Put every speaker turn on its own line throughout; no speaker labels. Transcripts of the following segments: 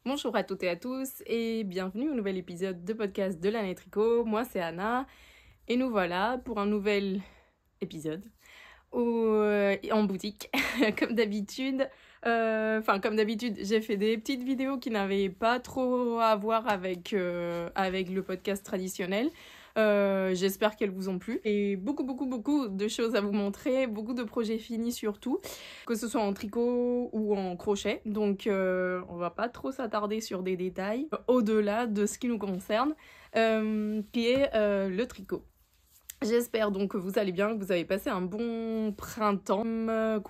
Bonjour à toutes et à tous et bienvenue au nouvel épisode de podcast de l'année tricot. Moi c'est Anna et nous voilà pour un nouvel épisode en boutique. Comme d'habitude, j'ai fait des petites vidéos qui n'avaient pas trop à voir avec le podcast traditionnel. J'espère qu'elles vous ont plu et beaucoup de choses à vous montrer, beaucoup de projets finis surtout, que ce soit en tricot ou en crochet. Donc on va pas trop s'attarder sur des détails au-delà de ce qui nous concerne, qui est le tricot. J'espère donc que vous allez bien, que vous avez passé un bon printemps, le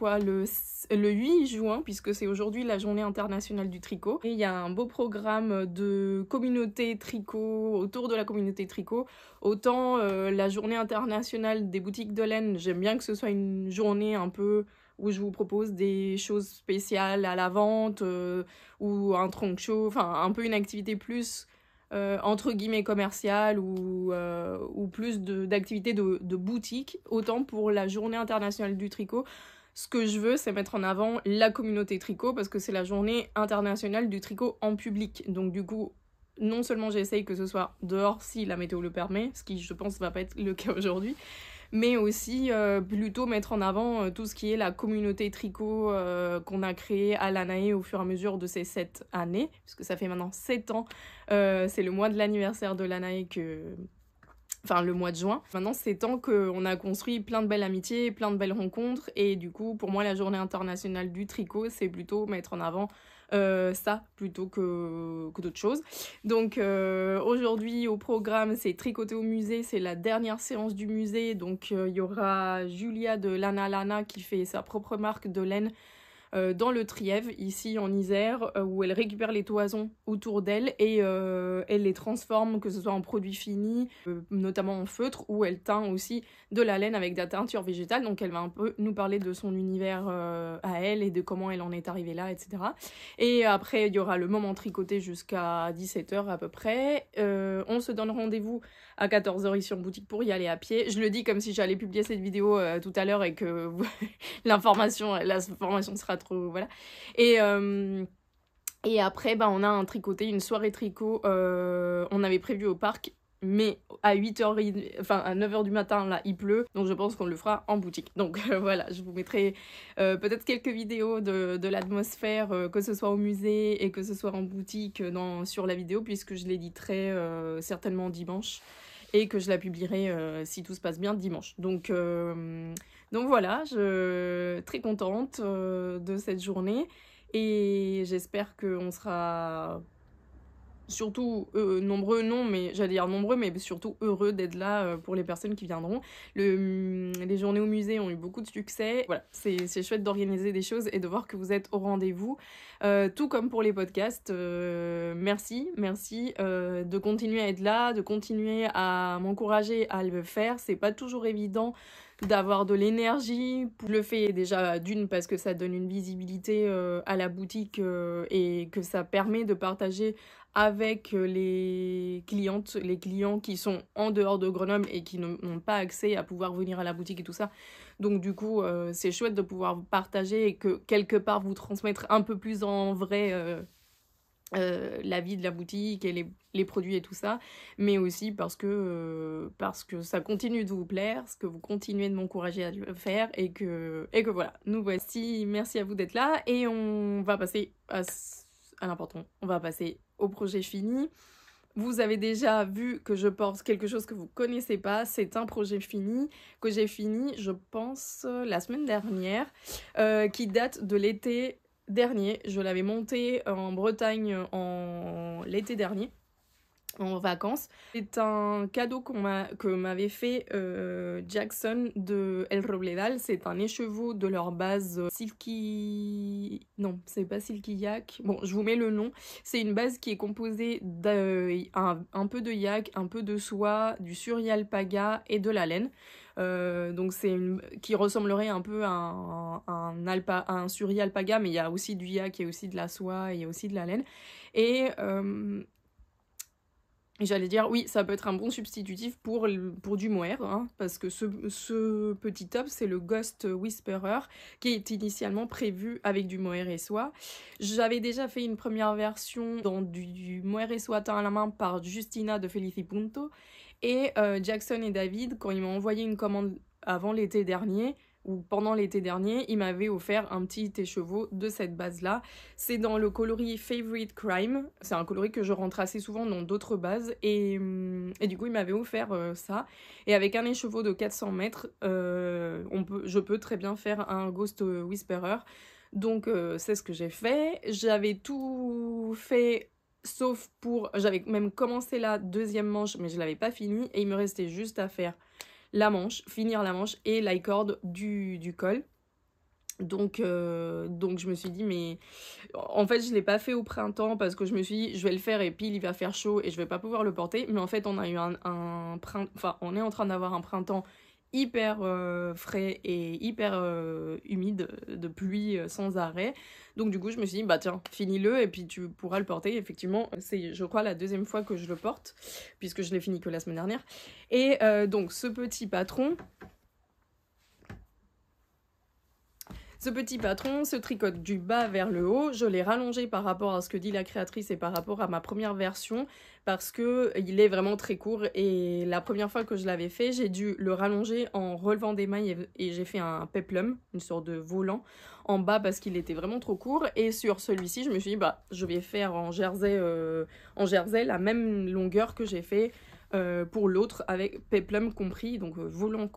8 juin, puisque c'est aujourd'hui la journée internationale du tricot. Et il y a un beau programme de communauté tricot, autour de la communauté tricot. Autant la journée internationale des boutiques de laine, j'aime bien que ce soit une journée un peu où je vous propose des choses spéciales à la vente, ou un trunk show, enfin un peu une activité plus entre guillemets commerciale ou plus d'activités de boutique. Autant pour la journée internationale du tricot, ce que je veux, c'est mettre en avant la communauté tricot, parce que c'est la journée internationale du tricot en public. Donc du coup, non seulement j'essaye que ce soit dehors si la météo le permet, ce qui je pense va pas être le cas aujourd'hui, mais aussi plutôt mettre en avant tout ce qui est la communauté tricot qu'on a créée à l'ANAE au fur et à mesure de ces 7 années, puisque ça fait maintenant 7 ans, c'est le mois de l'anniversaire de l'ANAE enfin le mois de juin. Maintenant, c'est temps qu'on a construit plein de belles amitiés, plein de belles rencontres, et du coup, pour moi, la journée internationale du tricot, c'est plutôt mettre en avant ça plutôt que d'autres choses. Donc aujourd'hui au programme, c'est tricoter au musée, c'est la dernière séance du musée. Donc il y aura Julia de Lana Lana qui fait sa propre marque de laine dans le Trièves, ici en Isère, où elle récupère les toisons autour d'elle et elle les transforme, que ce soit en produits finis, notamment en feutre, ou elle teint aussi de la laine avec de la teinture végétale. Donc elle va un peu nous parler de son univers à elle et de comment elle en est arrivée là, etc. Et après, il y aura le moment tricoté jusqu'à 17h à peu près. On se donne rendez-vous à 14h ici en boutique pour y aller à pied. Je le dis comme si j'allais publier cette vidéo tout à l'heure et que la formation sera trop... Voilà. Et après, on a un tricoté, une soirée tricot. On avait prévu au parc, mais à 8h, enfin à 9h du matin, là, il pleut. Donc je pense qu'on le fera en boutique. Donc voilà, je vous mettrai peut-être quelques vidéos de l'atmosphère, que ce soit au musée et que ce soit en boutique sur la vidéo, puisque je l'éditerai certainement dimanche et que je la publierai, si tout se passe bien, dimanche. Donc voilà, très contente de cette journée et j'espère qu'on sera surtout nombreux, non, mais j'allais dire nombreux, mais surtout heureux d'être là pour les personnes qui viendront. Les journées au musée ont eu beaucoup de succès. Voilà, c'est chouette d'organiser des choses et de voir que vous êtes au rendez-vous. Tout comme pour les podcasts, merci de continuer à être là, de continuer à m'encourager à le faire. C'est pas toujours évident d'avoir de l'énergie. Je le fais déjà d'une parce que ça donne une visibilité à la boutique et que ça permet de partager avec les clientes, les clients qui sont en dehors de Grenoble et qui n'ont pas accès à pouvoir venir à la boutique et tout ça. Donc du coup, c'est chouette de pouvoir partager et que quelque part vous transmettre un peu plus en vrai la vie de la boutique et les produits et tout ça, mais aussi parce que ça continue de vous plaire, parce que vous continuez de m'encourager à le faire et que voilà, nous voici, merci à vous d'être là et on va passer à l'important, on va passer au projet fini. Vous avez déjà vu que je porte quelque chose que vous connaissez pas, c'est un projet fini, que j'ai fini, je pense, la semaine dernière, qui date de l'été dernier. Je l'avais monté en Bretagne l'été dernier, en vacances. C'est un cadeau que m'avait fait Jackson de El Robledal. C'est un écheveau de leur base Silky... Non, c'est pas Silky Yak. Bon, je vous mets le nom. C'est une base qui est composée d'un peu de yak, un peu de soie, du suri-alpaga et de la laine. Donc c'est qui ressemblerait un peu à un suri-alpaga, mais il y a aussi du yak, il y a aussi de la soie, et il y a aussi de la laine. Et J'allais dire, oui, ça peut être un bon substitutif pour du mohair, hein, parce que ce petit top, c'est le Ghost Whisperer, qui est initialement prévu avec du mohair et soie. J'avais déjà fait une première version dans du mohair et soie teint à la main par Justina de Felicipunto, et Jackson et David, quand ils m'ont envoyé une commande avant l'été dernier, ou pendant l'été dernier, ils m'avaient offert un petit écheveau de cette base-là. C'est dans le coloris Favorite Crime. C'est un coloris que je rentre assez souvent dans d'autres bases. Et du coup, ils m'avaient offert ça. Et avec un écheveau de 400 mètres, je peux très bien faire un Ghost Whisperer. Donc, c'est ce que j'ai fait. J'avais tout fait, sauf pour... J'avais même commencé la deuxième manche, mais je ne l'avais pas fini. Et il me restait juste à faire finir la manche et l'i-cord du col. Donc je me suis dit, mais en fait je l'ai pas fait au printemps parce que je me suis dit je vais le faire et puis il va faire chaud et je vais pas pouvoir le porter, mais en fait on a eu on est en train d'avoir un printemps hyper frais et hyper humide, de pluie sans arrêt. Donc du coup je me suis dit bah tiens, finis-le et puis tu pourras le porter. Effectivement c'est je crois la deuxième fois que je le porte puisque je l'ai fini que la semaine dernière. Et donc ce petit patron se tricote du bas vers le haut. Je l'ai rallongé par rapport à ce que dit la créatrice et par rapport à ma première version parce qu'il est vraiment très court et la première fois que je l'avais fait, j'ai dû le rallonger en relevant des mailles et j'ai fait un peplum, une sorte de volant en bas parce qu'il était vraiment trop court. Et sur celui-ci, je me suis dit bah je vais faire en jersey la même longueur que j'ai fait pour l'autre avec peplum compris, donc volant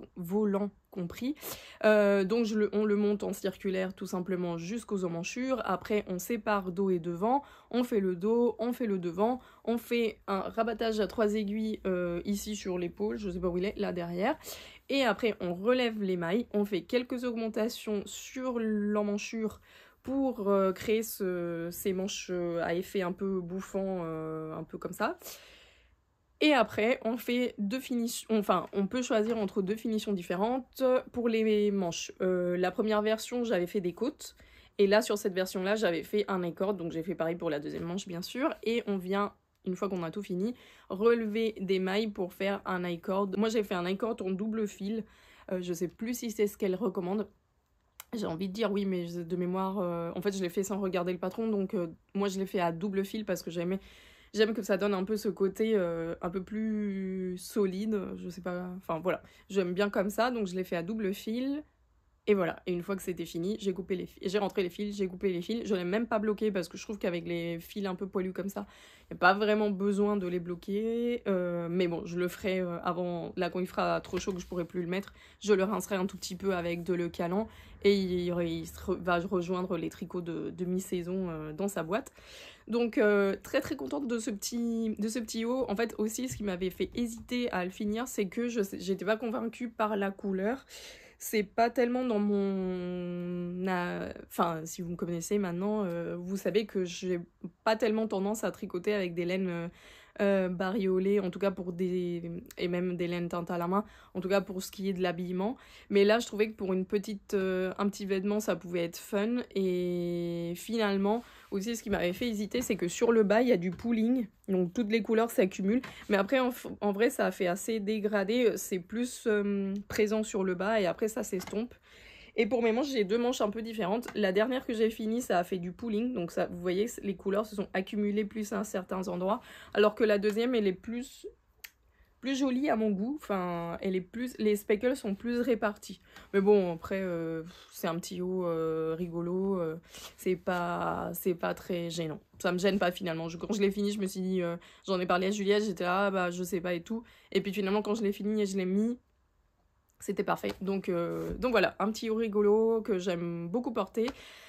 compris. Donc on le monte en circulaire tout simplement jusqu'aux emmanchures. Après on sépare dos et devant, on fait le dos, on fait le devant, on fait un rabattage à 3 aiguilles ici sur l'épaule, je sais pas où il est, là derrière. Et après on relève les mailles, on fait quelques augmentations sur l'emmanchure pour créer ces manches à effet un peu bouffant, un peu comme ça. Et après, on fait deux finitions, enfin, on peut choisir entre deux finitions différentes pour les manches. La première version, j'avais fait des côtes. Et là, sur cette version-là, j'avais fait un i-cord. Donc, j'ai fait pareil pour la deuxième manche, bien sûr. Et on vient, une fois qu'on a tout fini, relever des mailles pour faire un i-cord. Moi, j'ai fait un i-cord en double fil. Je sais plus si c'est ce qu'elle recommande. J'ai envie de dire oui, mais de mémoire... en fait, je l'ai fait sans regarder le patron. Donc, moi, je l'ai fait à double fil parce que j'aime que ça donne un peu ce côté un peu plus solide, je sais pas, enfin voilà, j'aime bien comme ça, donc je l'ai fait à double fil, et voilà, et une fois que c'était fini, j'ai rentré les fils, j'ai coupé les fils, je l'ai même pas bloqué parce que je trouve qu'avec les fils un peu poilus comme ça, il n'y a pas vraiment besoin de les bloquer, mais bon, je le ferai avant, là quand il fera trop chaud que je pourrai plus le mettre, je le rincerai un tout petit peu avec de le calant, et va rejoindre les tricots de mi-saison dans sa boîte. Donc très très contente de ce petit haut. En fait aussi ce qui m'avait fait hésiter à le finir, c'est que j'étais pas convaincue par la couleur. C'est pas tellement dans mon... Enfin, si vous me connaissez maintenant, vous savez que j'ai pas tellement tendance à tricoter avec des laines bariolées, en tout cas et même des laines teintes à la main, en tout cas pour ce qui est de l'habillement. Mais là, je trouvais que pour un petit vêtement, ça pouvait être fun. Et finalement, aussi, ce qui m'avait fait hésiter, c'est que sur le bas, il y a du pooling. Donc, toutes les couleurs s'accumulent. Mais après, en vrai, ça a fait assez dégradé. C'est plus présent sur le bas et après, ça s'estompe. Et pour mes manches, j'ai deux manches un peu différentes. La dernière que j'ai finie, ça a fait du pooling. Donc, ça, vous voyez, les couleurs se sont accumulées plus à certains endroits. Alors que la deuxième, elle est plus jolie à mon goût. Enfin, les speckles sont plus répartis. Mais bon, après, c'est un petit haut rigolo. C'est pas très gênant. Ça me gêne pas finalement. Quand je l'ai fini, je me suis dit, j'en ai parlé à Juliette, j'étais là, bah je sais pas et tout. Et puis finalement, quand je l'ai fini et je l'ai mis, c'était parfait. Donc voilà, un petit haut rigolo que j'aime beaucoup porter.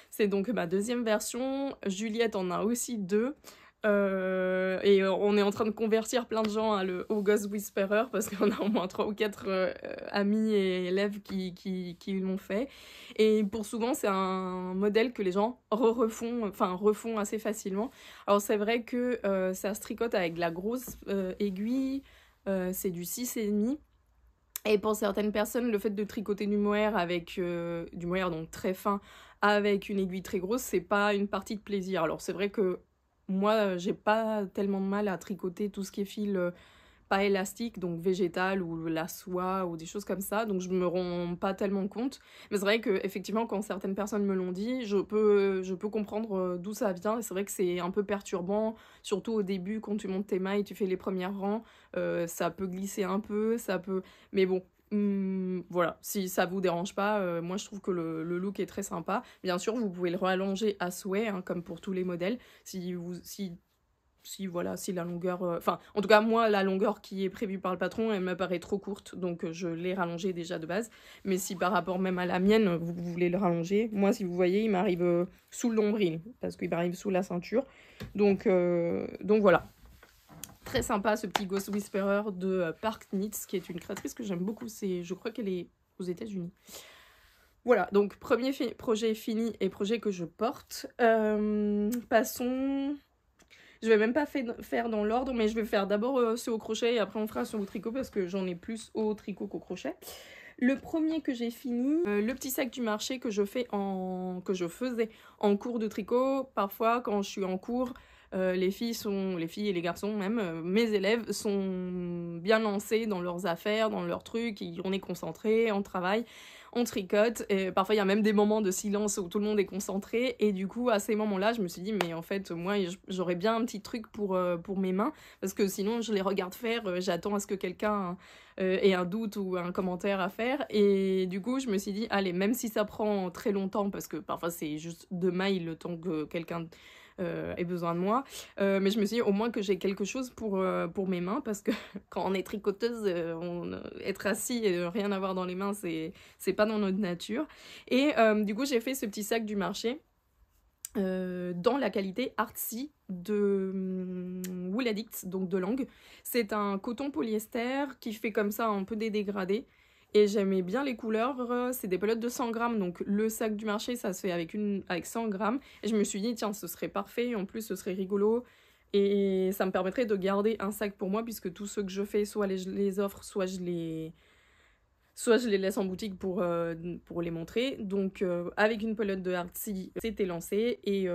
C'est donc ma deuxième version. Juliette en a aussi deux. Et on est en train de convertir plein de gens au Ghost Whisperer parce qu'on a au moins 3 ou 4 amis et élèves qui l'ont fait. Et pour souvent, c'est un modèle que les gens refont assez facilement. Alors c'est vrai que ça se tricote avec de la grosse aiguille, c'est du 6,5. Et pour certaines personnes, le fait de tricoter du mohair avec du mohair donc très fin avec une aiguille très grosse, c'est pas une partie de plaisir. Alors c'est vrai que moi, j'ai pas tellement de mal à tricoter tout ce qui est fil pas élastique, donc végétal ou la soie ou des choses comme ça, donc je me rends pas tellement compte. Mais c'est vrai que effectivement, quand certaines personnes me l'ont dit, je peux comprendre d'où ça vient. Et c'est vrai que c'est un peu perturbant, surtout au début quand tu montes tes mailles, tu fais les premiers rangs, ça peut glisser un peu, ça peut. Mais bon. Voilà, si ça vous dérange pas, moi je trouve que le look est très sympa. Bien sûr, vous pouvez le rallonger à souhait, hein, comme pour tous les modèles. Si voilà, si la longueur... Enfin, en tout cas, moi, la longueur qui est prévue par le patron, elle me paraît trop courte, donc je l'ai rallongée déjà de base. Mais si par rapport même à la mienne, vous voulez le rallonger, moi, si vous voyez, il m'arrive sous le nombril, parce qu'il m'arrive sous la ceinture. Donc voilà. Très sympa, ce petit Ghost Whisperer de Park Knits, qui est une créatrice que j'aime beaucoup. Je crois qu'elle est aux États-Unis. Voilà, donc premier projet fini et projet que je porte. Passons... Je vais même pas faire dans l'ordre, mais je vais faire d'abord ceux au crochet et après on fera ceux au tricot parce que j'en ai plus au tricot qu'au crochet. Le premier que j'ai fini, le petit sac du marché que je faisais en cours de tricot. Parfois, quand je suis en cours, les filles et les garçons même, mes élèves sont bien lancés dans leurs affaires, dans leurs trucs, on est concentré, on travaille. On tricote, et parfois il y a même des moments de silence où tout le monde est concentré, et du coup à ces moments-là je me suis dit mais en fait moi j'aurais bien un petit truc pour mes mains, parce que sinon je les regarde faire, j'attends à ce que quelqu'un ait un doute ou un commentaire à faire, et du coup je me suis dit allez, même si ça prend très longtemps, parce que parfois c'est juste 2 mailles le temps que quelqu'un ait besoin de moi, mais je me suis dit au moins que j'ai quelque chose pour mes mains, parce que quand on est tricoteuse, être assis et rien avoir dans les mains, c'est pas dans notre nature. Et du coup, j'ai fait ce petit sac du marché dans la qualité Artsy de Wool Addict, donc de Langue. C'est un coton polyester qui fait comme ça un peu des dégradés. Et j'aimais bien les couleurs, c'est des pelotes de 100 grammes, donc le sac du marché ça se fait avec 100 grammes. Et je me suis dit tiens, ce serait parfait, en plus ce serait rigolo. Et ça me permettrait de garder un sac pour moi, puisque tous ceux que je fais, soit je les offre, soit je les laisse en boutique pour les montrer. Donc avec une pelote de Artsy, c'était lancé. Et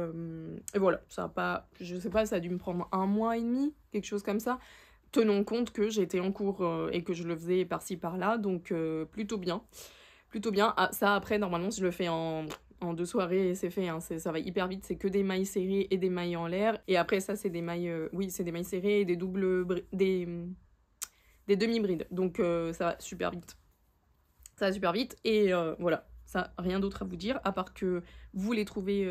voilà, ça a pas, je sais pas, ça a dû me prendre 1 mois et demi, quelque chose comme ça. Tenons compte que j'étais en cours et que je le faisais par-ci par-là, donc plutôt bien. Plutôt bien. Ah, ça après, normalement, si je le fais en 2 soirées, c'est fait, hein, ça va hyper vite, c'est que des mailles serrées et des mailles en l'air. Et après ça, c'est des mailles, oui, c'est des mailles serrées et des des demi-brides. Donc ça va super vite. Ça va super vite et voilà, ça, rien d'autre à vous dire, à part que vous les trouvez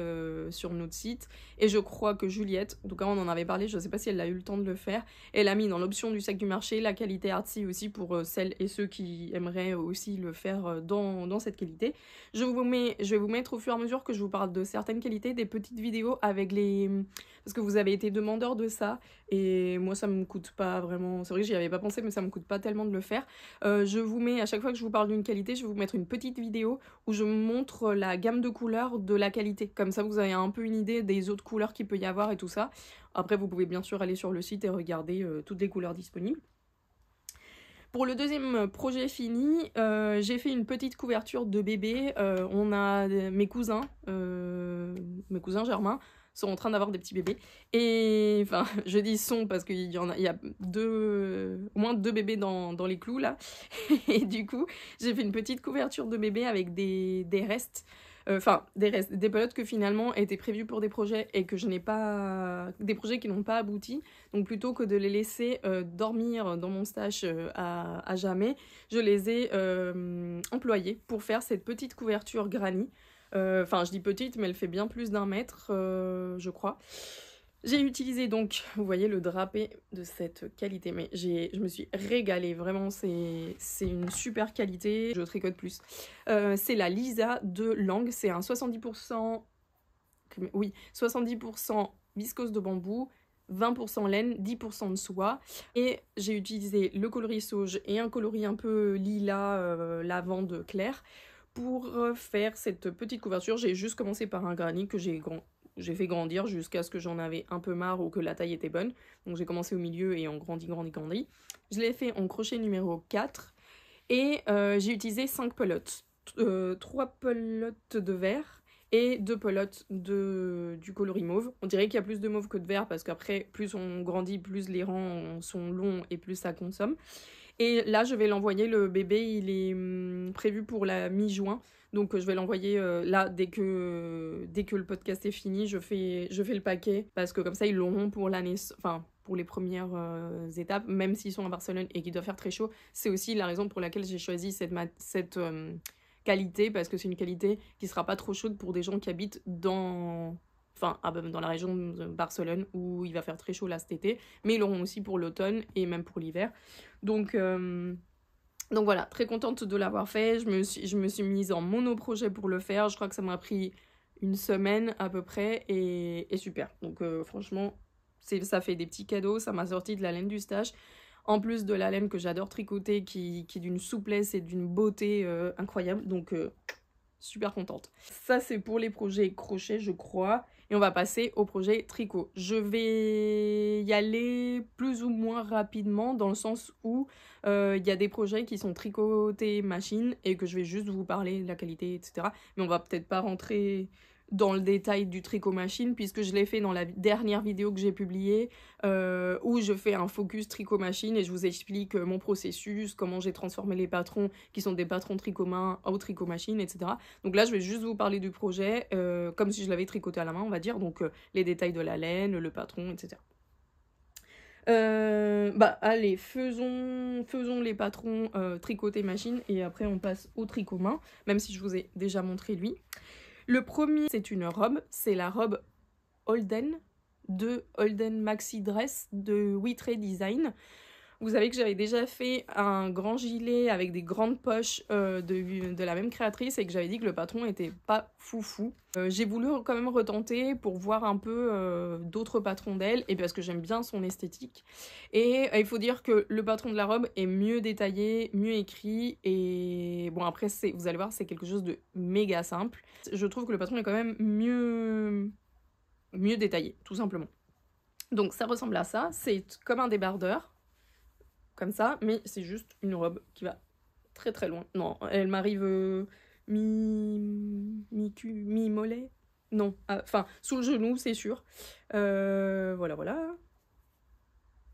sur notre site. Et je crois que Juliette, en tout cas on en avait parlé, je ne sais pas si elle a eu le temps de le faire, elle a mis dans l'option du sac du marché la qualité Artsy aussi pour celles et ceux qui aimeraient aussi le faire dans cette qualité. Je vais vous mettre au fur et à mesure que je vous parle de certaines qualités, des petites vidéos avec les... Parce que vous avez été demandeur de ça, et moi ça me coûte pas vraiment... C'est vrai que j'y avais pas pensé, mais ça me coûte pas tellement de le faire. Je vous mets, à chaque fois que je vous parle d'une qualité, je vais vous mettre une petite vidéo où je montre la gamme de couleurs de la qualité. Comme ça, vous avez un peu une idée des autres couleurs qu'il peut y avoir et tout ça. Après, vous pouvez bien sûr aller sur le site et regarder toutes les couleurs disponibles. Pour le deuxième projet fini, j'ai fait une petite couverture de bébé. On a mes cousins germains, sont en train d'avoir des petits bébés. Et enfin, je dis sont parce qu'il y a au moins 2 bébés dans les clous là. Et du coup, j'ai fait une petite couverture de bébé avec des restes. Enfin, des pelotes que finalement étaient prévues pour des projets et que je n'ai pas... Des projets qui n'ont pas abouti. Donc plutôt que de les laisser dormir dans mon stash à jamais, je les ai employés pour faire cette petite couverture granny. Enfin, je dis petite, mais elle fait bien plus d'1 mètre, je crois. J'ai utilisé donc, vous voyez, le drapé de cette qualité, mais je me suis régalée, vraiment, c'est une super qualité, je tricote plus. C'est la Lisa de Langue, c'est un 70%, oui, 70% viscose de bambou, 20% laine, 10% de soie. Et j'ai utilisé le coloris sauge et un coloris un peu lilas, lavande clair, pour faire cette petite couverture. J'ai juste commencé par un granny que j'ai fait grandir jusqu'à ce que j'en avais un peu marre ou que la taille était bonne. Donc j'ai commencé au milieu et on grandit. Je l'ai fait en crochet numéro 4 et j'ai utilisé 5 pelotes. 3 pelotes de verre et 2 pelotes du coloris mauve. On dirait qu'il y a plus de mauve que de vert parce qu'après, plus on grandit, plus les rangs sont longs et plus ça consomme. Et là, je vais l'envoyer, le bébé, il est prévu pour la mi-juin. Donc je vais l'envoyer là, dès que le podcast est fini, je fais le paquet. Parce que comme ça, ils l'auront pour l'année, enfin pour les premières étapes, même s'ils sont à Barcelone et qu'il doit faire très chaud. C'est aussi la raison pour laquelle j'ai choisi cette qualité, parce que c'est une qualité qui sera pas trop chaude pour des gens qui habitent dans la région de Barcelone où il va faire très chaud là cet été, mais ils l'auront aussi pour l'automne et même pour l'hiver. Donc voilà, très contente de l'avoir fait. Je me suis mise en monoprojet pour le faire. Je crois que ça m'a pris une semaine à peu près et super. Donc franchement, ça fait des petits cadeaux. Ça m'a sorti de la laine du stage. En plus de la laine que j'adore tricoter, qui est d'une souplesse et d'une beauté incroyable. Donc super contente. Ça, c'est pour les projets crochet, je crois. Et on va passer au projet tricot. Je vais y aller plus ou moins rapidement dans le sens où il y a des projets qui sont tricotés machine et que je vais juste vous parler de la qualité, etc. Mais on va peut-être pas rentrer dans le détail du tricot machine puisque je l'ai fait dans la dernière vidéo que j'ai publiée où je fais un focus tricot machine et je vous explique mon processus, comment j'ai transformé les patrons qui sont des patrons tricot main au tricot machine, etc. Donc là je vais juste vous parler du projet comme si je l'avais tricoté à la main, on va dire, donc les détails de la laine, le patron, etc. Allez, faisons les patrons tricotés machine et après on passe au tricot main, même si je vous ai déjà montré lui. Le premier, c'est une robe, c'est la robe Holden de Holden Maxi Dress de Witre Design. Vous savez que j'avais déjà fait un grand gilet avec des grandes poches de la même créatrice et que j'avais dit que le patron était pas foufou. J'ai voulu quand même retenter pour voir un peu d'autres patrons d'elle et parce que j'aime bien son esthétique. Et il faut dire que le patron de la robe est mieux détaillé, mieux écrit et bon après vous allez voir c'est quelque chose de méga simple. Je trouve que le patron est quand même mieux détaillé tout simplement. Donc ça ressemble à ça, c'est comme un débardeur. Comme ça, mais c'est juste une robe qui va très très loin. Non, elle m'arrive mi-mollet. Non, enfin, sous le genou, c'est sûr. Voilà.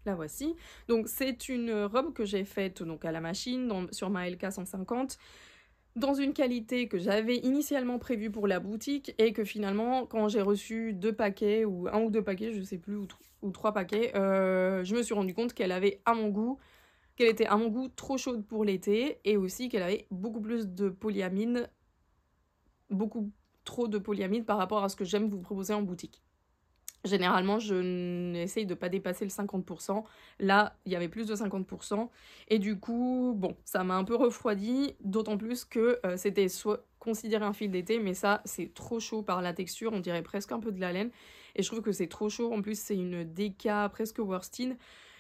La voici. Donc, c'est une robe que j'ai faite donc, à la machine sur ma LK 150. Dans une qualité que j'avais initialement prévue pour la boutique et que finalement, quand j'ai reçu 2 paquets, ou 1 ou 2 paquets, je sais plus, ou 3 paquets, je me suis rendu compte qu'elle avait qu'elle était à mon goût trop chaude pour l'été et aussi qu'elle avait beaucoup plus de polyamide, beaucoup trop de polyamide par rapport à ce que j'aime vous proposer en boutique. Généralement, je n'essaye de pas dépasser le 50%. Là, il y avait plus de 50%. Et du coup, bon, ça m'a un peu refroidi, d'autant plus que c'était soit considéré un fil d'été, mais ça, c'est trop chaud par la texture, on dirait presque un peu de la laine. Et je trouve que c'est trop chaud. En plus, c'est une DK presque worsted.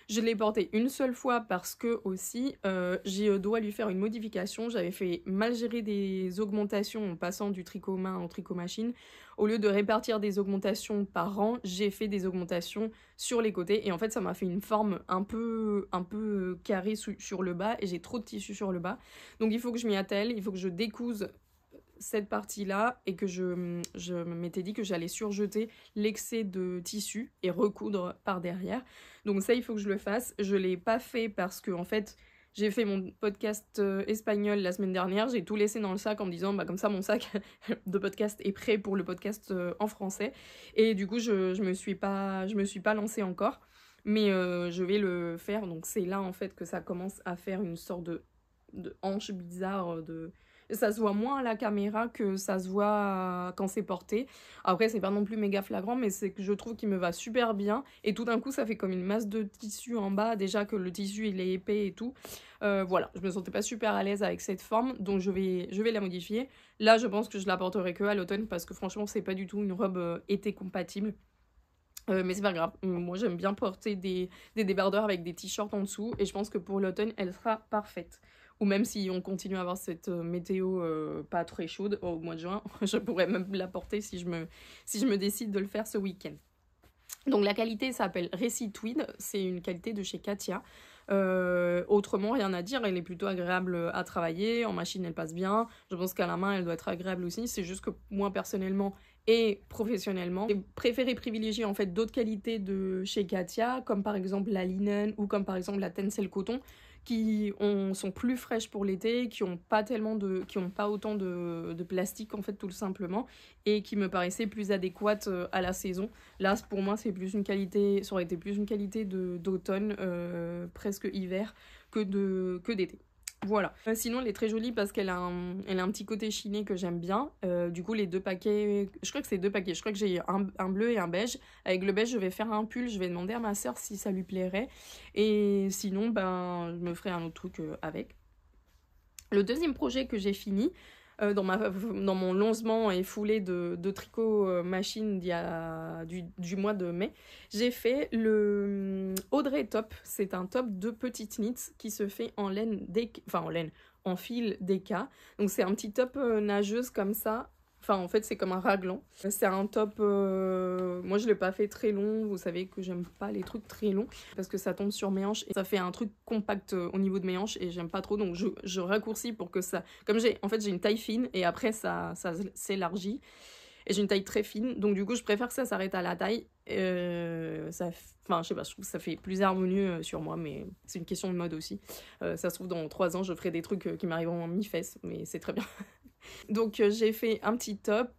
Je l'ai porté une seule fois parce que aussi, je dois lui faire une modification. J'avais fait mal gérer des augmentations en passant du tricot main au tricot machine. Au lieu de répartir des augmentations par rang, j'ai fait des augmentations sur les côtés. Et en fait, ça m'a fait une forme un peu carrée sur le bas. Et j'ai trop de tissu sur le bas. Donc il faut que je m'y attelle, il faut que je découse cette partie-là et que je m'étais dit que j'allais surjeter l'excès de tissu et recoudre par derrière. Donc ça, il faut que je le fasse. Je l'ai pas fait parce que en fait, j'ai fait mon podcast espagnol la semaine dernière. J'ai tout laissé dans le sac en me disant, comme ça, mon sac de podcast est prêt pour le podcast en français. Et du coup, je me suis pas lancée encore. Mais je vais le faire. Donc c'est là, en fait, que ça commence à faire une sorte de hanche bizarre ça se voit moins à la caméra que ça se voit quand c'est porté. Après, c'est pas non plus méga flagrant, mais c'est que je trouve qu'il me va super bien. Et tout d'un coup, ça fait comme une masse de tissu en bas. Déjà que le tissu, il est épais et tout. Voilà, je me sentais pas super à l'aise avec cette forme, donc je vais la modifier. Là, je pense que je la porterai que à l'automne parce que franchement, c'est pas du tout une robe été compatible. Mais c'est pas grave, moi j'aime bien porter des débardeurs avec des t-shirts en dessous et je pense que pour l'automne elle sera parfaite. Ou même si on continue à avoir cette météo pas très chaude au mois de juin, je pourrais même la porter si je me décide de le faire ce week-end. Donc la qualité s'appelle Récit Tweed, c'est une qualité de chez Katia. Autrement, rien à dire, elle est plutôt agréable à travailler, en machine elle passe bien, je pense qu'à la main elle doit être agréable aussi, c'est juste que moi personnellement et professionnellement, j'ai préféré privilégier en fait d'autres qualités de chez Katia, comme par exemple la linen ou comme par exemple la tencel coton, sont plus fraîches pour l'été, qui ont pas autant de plastique en fait tout simplement, et qui me paraissaient plus adéquates à la saison. Là pour moi ça aurait été plus une qualité d'automne, presque hiver, que d'été. Voilà. Sinon, elle est très jolie parce elle a un petit côté chiné que j'aime bien. Du coup, les 2 paquets, je crois que c'est 2 paquets. Je crois que j'ai un bleu et un beige. Avec le beige, je vais faire un pull. Je vais demander à ma soeur si ça lui plairait. Et sinon, ben, je me ferai un autre truc avec. Le deuxième projet que j'ai fini, dans mon lancement et foulée de tricot machine du mois de mai, j'ai fait le Audrey Top. C'est un top de petite knit qui se fait en laine, en fil DK. Donc c'est un petit top nageuse comme ça. Enfin, en fait, c'est comme un raglan. C'est un top... Moi, je ne l'ai pas fait très long. Vous savez que j'aime pas les trucs très longs parce que ça tombe sur mes hanches et ça fait un truc compact au niveau de mes hanches et j'aime pas trop. Donc, je raccourcis pour que ça... Comme j'ai une taille fine et après, ça s'élargit. Et j'ai une taille très fine. Donc, du coup, je préfère que ça s'arrête à la taille. Enfin, je sais pas, je trouve que ça fait plus harmonieux sur moi, mais c'est une question de mode aussi. Ça se trouve, dans 3 ans, je ferai des trucs qui m'arriveront en mi-fesse, mais c'est très bien. Donc j'ai fait un petit top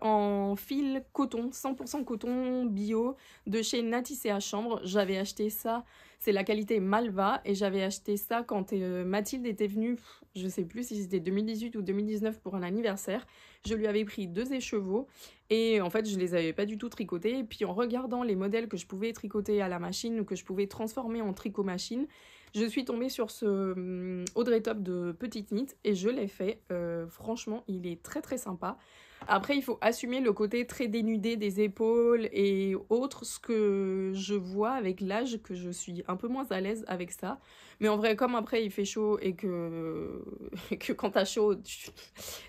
en fil coton, 100% coton bio de chez Natissé à Chambre. J'avais acheté ça, c'est la qualité Malva, et j'avais acheté ça quand Mathilde était venue, je sais plus si c'était 2018 ou 2019 pour un anniversaire. Je lui avais pris 2 écheveaux et en fait je les avais pas du tout tricotés. Et puis en regardant les modèles que je pouvais tricoter à la machine ou que je pouvais transformer en tricot machine, je suis tombée sur ce Audrey Top de petite knit et je l'ai fait. Franchement, il est très très sympa. Après, il faut assumer le côté très dénudé des épaules et autres, ce que je vois avec l'âge, que je suis un peu moins à l'aise avec ça. Mais en vrai, comme après il fait chaud et que quand t'as chaud,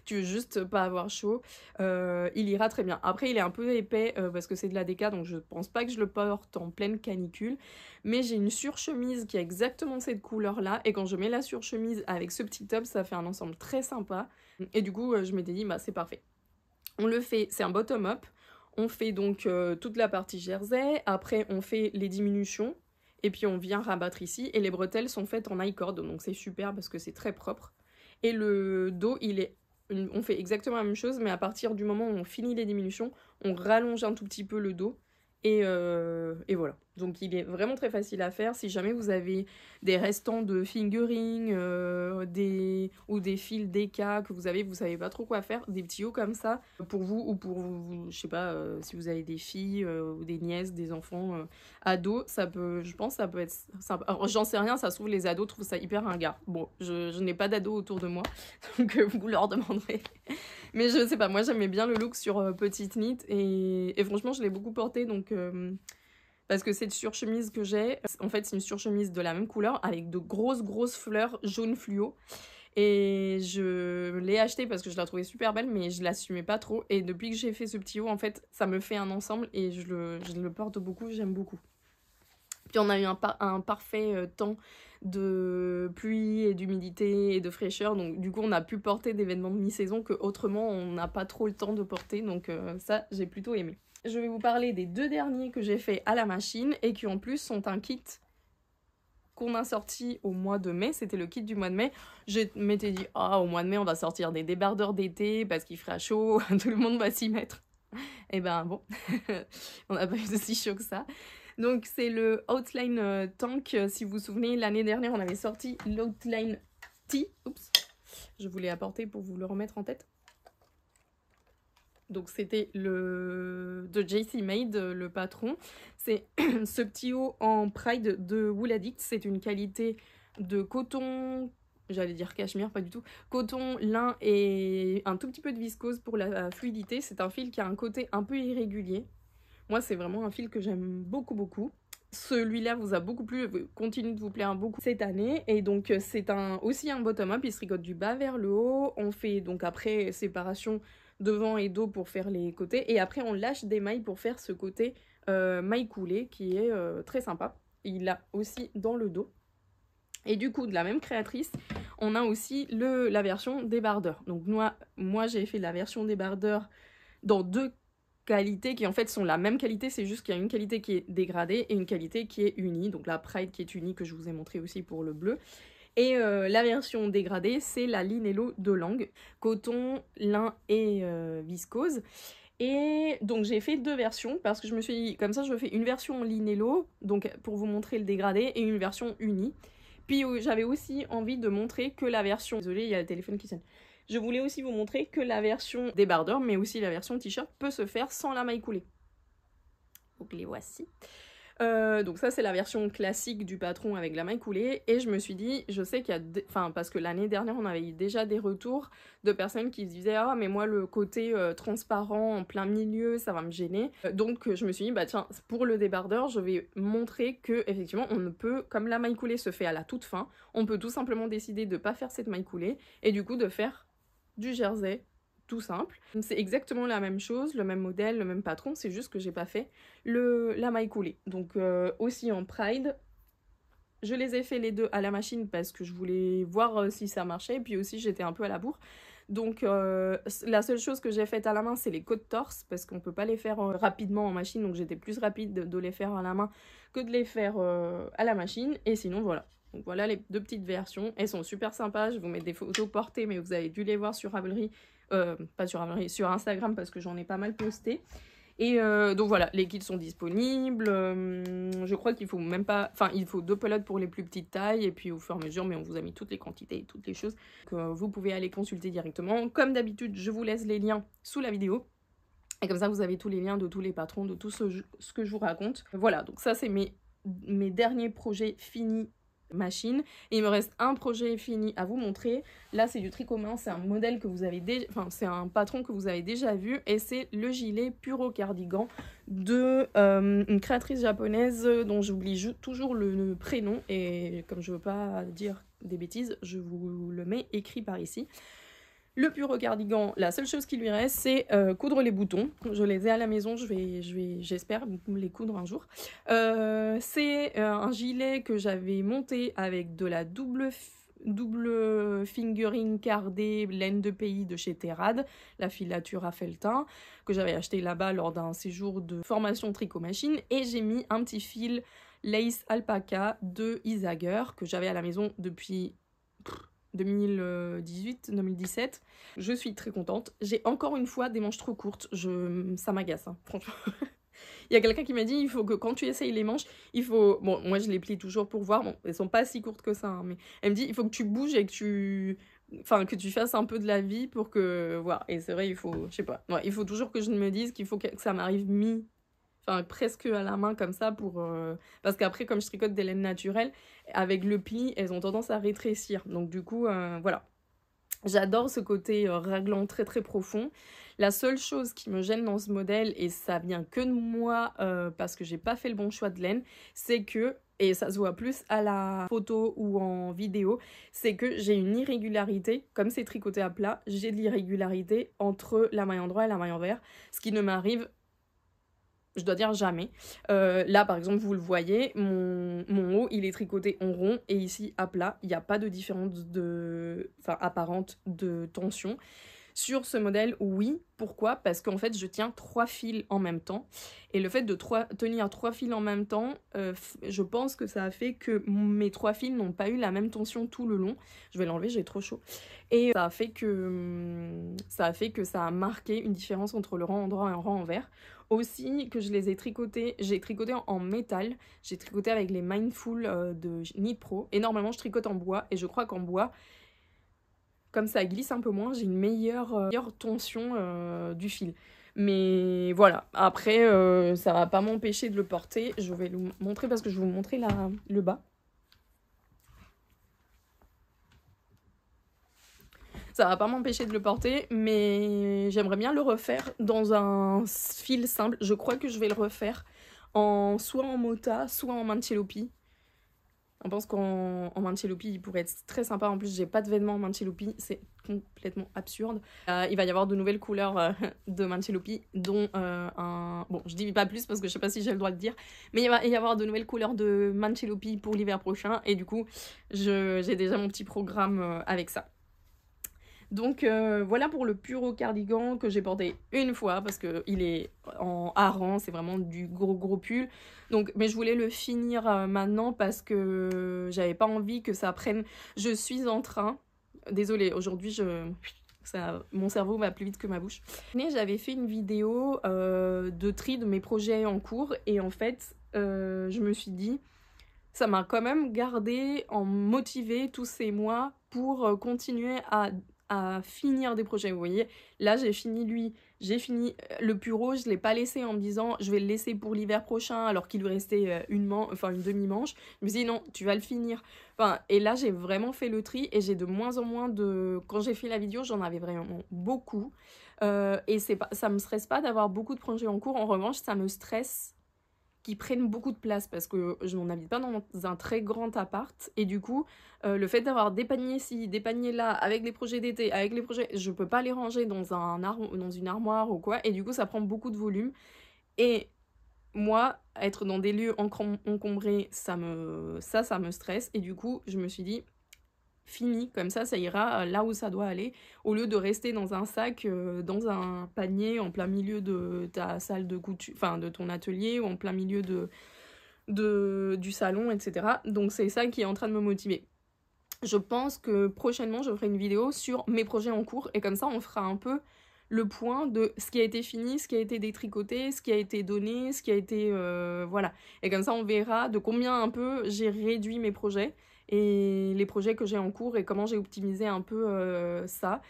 tu veux juste pas avoir chaud, il ira très bien. Après, il est un peu épais parce que c'est de la DK, donc je pense pas que je le porte en pleine canicule. Mais j'ai une surchemise qui a exactement cette couleur-là. Et quand je mets la surchemise avec ce petit top, ça fait un ensemble très sympa. Et du coup, je m'étais dit, bah c'est parfait. On le fait, c'est un bottom-up. On fait donc toute la partie jersey. Après, on fait les diminutions. Et puis, on vient rabattre ici. Et les bretelles sont faites en I-cord. Donc, c'est super parce que c'est très propre. Et le dos, on fait exactement la même chose. Mais à partir du moment où on finit les diminutions, on rallonge un tout petit peu le dos. Et voilà. Donc il est vraiment très facile à faire. Si jamais vous avez des restants de fingering ou des fils DK que vous savez pas trop quoi faire, des petits hauts comme ça, pour vous ou pour vous, je sais pas, si vous avez des filles ou des nièces, des enfants ados, je pense ça peut être sympa. Alors j'en sais rien, ça se trouve les ados trouvent ça hyper ringard. Bon, je n'ai pas d'ados autour de moi, donc vous leur demanderez. Mais je sais pas, moi j'aimais bien le look sur petite knit et franchement je l'ai beaucoup porté donc parce que cette surchemise que j'ai, en fait c'est une surchemise de la même couleur avec de grosses fleurs jaune fluo. Et je l'ai achetée parce que je la trouvais super belle mais je l'assumais pas trop. Et depuis que j'ai fait ce petit haut, en fait ça me fait un ensemble et je le porte beaucoup, j'aime beaucoup. Puis on a eu un parfait temps de pluie et d'humidité et de fraîcheur, donc du coup on a pu porter des vêtements de mi-saison que autrement on n'a pas trop le temps de porter, donc ça j'ai plutôt aimé. Je vais vous parler des 2 derniers que j'ai fait à la machine et qui en plus sont un kit qu'on a sorti au mois de mai. C'était le kit du mois de mai. Je m'étais dit, au mois de mai on va sortir des débardeurs d'été parce qu'il fera chaud, tout le monde va s'y mettre. Et ben bon, on n'a pas eu aussi chaud que ça. Donc c'est le Outline Tank. Si vous vous souvenez, l'année dernière on avait sorti l'Outline T. Oups, je vous l'ai apporté pour vous le remettre en tête. Donc c'était de JC Made, le patron. C'est ce petit haut en Pride de Wool Addict. C'est une qualité de coton, j'allais dire cachemire, pas du tout. Coton, lin et un tout petit peu de viscose pour la fluidité. C'est un fil qui a un côté un peu irrégulier. Moi, c'est vraiment un fil que j'aime beaucoup. Celui-là vous a beaucoup plu, continue de vous plaire beaucoup cette année. Et donc, c'est aussi un bottom-up. Il se tricote du bas vers le haut. On fait donc après séparation devant et dos pour faire les côtés. Et après, on lâche des mailles pour faire ce côté maille coulée qui est très sympa. Il l'a aussi dans le dos. Et du coup, de la même créatrice, on a aussi la version débardeur. Donc moi j'ai fait la version débardeur dans 2 qualités qui en fait sont la même qualité, c'est juste qu'il y a une qualité qui est dégradée et une qualité qui est unie. Donc la Pride qui est unie que je vous ai montré aussi pour le bleu. Et la version dégradée, c'est la Linello de Langue, coton, lin et viscose. Et donc j'ai fait 2 versions parce que je me suis dit, comme ça je fais une version Linello, donc pour vous montrer le dégradé, et une version unie. Puis j'avais aussi envie de montrer que la version... Désolée, il y a le téléphone qui sonne. Je voulais aussi vous montrer que la version débardeur, mais aussi la version t-shirt, peut se faire sans la maille coulée. Donc les voici. Donc ça c'est la version classique du patron avec la maille coulée, et je me suis dit, je sais qu'il y a, enfin parce que l'année dernière on avait eu déjà des retours de personnes qui se disaient ah mais moi le côté transparent en plein milieu ça va me gêner, donc je me suis dit bah tiens pour le débardeur je vais montrer que effectivement on ne peut, comme la maille coulée se fait à la toute fin, on peut tout simplement décider de pas faire cette maille coulée et du coup de faire du jersey tout simple. C'est exactement la même chose, le même modèle, le même patron, c'est juste que j'ai pas fait la maille coulée. Donc aussi en Pride, je les ai fait les 2 à la machine parce que je voulais voir si ça marchait, puis aussi j'étais un peu à la bourre. Donc la seule chose que j'ai faite à la main, c'est les côtes torse, parce qu'on peut pas les faire rapidement en machine, donc j'étais plus rapide de les faire à la main que de les faire à la machine, et sinon voilà. Donc voilà les 2 petites versions, elles sont super sympas, je vous mets des photos portées, mais vous avez dû les voir sur Ravelry, pas sur Ravelry, sur Instagram parce que j'en ai pas mal posté. Et donc voilà, les kits sont disponibles, je crois qu'il faut même pas, enfin il faut 2 pelotes pour les plus petites tailles, et puis au fur et à mesure, mais on vous a mis toutes les quantités et toutes les choses que vous pouvez aller consulter directement. Comme d'habitude, je vous laisse les liens sous la vidéo. Et comme ça, vous avez tous les liens de tous les patrons, de tout ce que je vous raconte. Voilà, donc ça, c'est mes derniers projets finis machine. Et il me reste un projet fini à vous montrer. Là, c'est du tricot main. C'est un modèle que vous avez déjà... Enfin, c'est un patron que vous avez déjà vu. Et c'est le gilet Puro Cardigan de une créatrice japonaise dont j'oublie toujours le prénom. Et comme je veux pas dire des bêtises, je vous le mets écrit par ici. Le Puro Cardigan, la seule chose qui lui reste, c'est coudre les boutons. Je les ai à la maison, j'espère les coudre un jour. C'est un gilet que j'avais monté avec de la double fingering cardée laine de pays de chez Terrad, la filature à felletin, que j'avais acheté là-bas lors d'un séjour de formation tricot machine. Et j'ai mis un petit fil lace alpaca de Isager, que j'avais à la maison depuis... 2018-2017. Je suis très contente. J'ai encore une fois des manches trop courtes. Ça m'agace, hein, franchement. Il y a quelqu'un qui m'a dit, il faut que quand tu essayes les manches, il faut... Bon, moi je les plie toujours pour voir. Bon, elles sont pas si courtes que ça, hein, mais elle me dit, il faut que tu bouges et que tu... Enfin, que tu fasses un peu de la vie pour que... Voilà. Et c'est vrai, il faut... Je sais pas. Ouais, il faut toujours que je me dise qu'il faut que ça m'arrive enfin presque à la main comme ça pour parce qu'après comme je tricote des laines naturelles, avec le pli elles ont tendance à rétrécir, donc du coup voilà, j'adore ce côté raglan très très profond. La seule chose qui me gêne dans ce modèle, et ça vient que de moi parce que j'ai pas fait le bon choix de laine, c'est que, et ça se voit plus à la photo ou en vidéo, c'est que j'ai une irrégularité, comme c'est tricoté à plat, j'ai de l'irrégularité entre la maille endroit et la maille envers, ce qui ne m'arrive, je dois dire, jamais. Là, par exemple, vous le voyez, mon haut, il est tricoté en rond, et ici, à plat, il n'y a pas de différence apparente de tension. Sur ce modèle, oui. Pourquoi? Parce qu'en fait, je tiens 3 fils en même temps. Et le fait de tenir 3 fils en même temps, je pense que ça a fait que mes 3 fils n'ont pas eu la même tension tout le long. Je vais l'enlever, j'ai trop chaud. Et ça a fait que ça a marqué une différence entre le rang endroit et le rang envers. Aussi que je les ai tricotés, j'ai tricoté en métal, j'ai tricoté avec les Mindful de Knit Pro. Et normalement, je tricote en bois, et je crois qu'en bois, comme ça glisse un peu moins, j'ai une meilleure tension du fil. Mais voilà, après, ça va pas m'empêcher de le porter. Je vais le montrer parce que je vais vous montrer le bas. Ça va pas m'empêcher de le porter, mais j'aimerais bien le refaire dans un fil simple. Je crois que je vais le refaire soit en mota, soit en manchelopi. On pense qu'en Manchelopi, il pourrait être très sympa. En plus, j'ai pas de vêtements en Manchelopi, c'est complètement absurde. Il va y avoir de nouvelles couleurs de Manchelopi, dont un... Bon, je dis pas plus parce que je sais pas si j'ai le droit de dire, mais il va y avoir de nouvelles couleurs de Manchelopi pour l'hiver prochain, et du coup, j'ai déjà mon petit programme avec ça. Donc voilà pour le Puro cardigan que j'ai porté une fois parce qu'il est en hareng, c'est vraiment du gros pull. Donc, mais je voulais le finir maintenant parce que j'avais pas envie que ça prenne... Je suis en train... Désolée, aujourd'hui mon cerveau va plus vite que ma bouche. J'avais fait une vidéo de tri de mes projets en cours et en fait je me suis dit... Ça m'a quand même gardé en motivé tous ces mois pour continuer à finir des projets. Vous voyez, là j'ai fini le Puro, je ne l'ai pas laissé en me disant je vais le laisser pour l'hiver prochain alors qu'il lui restait une demi-manche. Je me suis dit non, tu vas le finir. Enfin, et là j'ai vraiment fait le tri et j'ai de moins en moins de... Quand j'ai fait la vidéo, j'en avais vraiment beaucoup. Et ça me stresse pas d'avoir beaucoup de projets en cours. En revanche, ça me stresse qui prennent beaucoup de place parce que je n'habite pas dans un très grand appart et du coup le fait d'avoir des paniers ci, des paniers là avec les projets d'été, avec les projets, je peux pas les ranger dans une armoire ou quoi et du coup ça prend beaucoup de volume et moi être dans des lieux encombrés ça me stresse et du coup je me suis dit fini, comme ça ira là où ça doit aller, au lieu de rester dans un sac, dans un panier en plein milieu de ta salle de couture, enfin de ton atelier, ou en plein milieu du salon, etc. Donc c'est ça qui est en train de me motiver. Je pense que prochainement je ferai une vidéo sur mes projets en cours, et comme ça on fera un peu le point de ce qui a été fini, ce qui a été détricoté, ce qui a été donné, ce qui a été... voilà. Et comme ça on verra de combien un peu j'ai réduit mes projets, et les projets que j'ai en cours et comment j'ai optimisé un peu ça,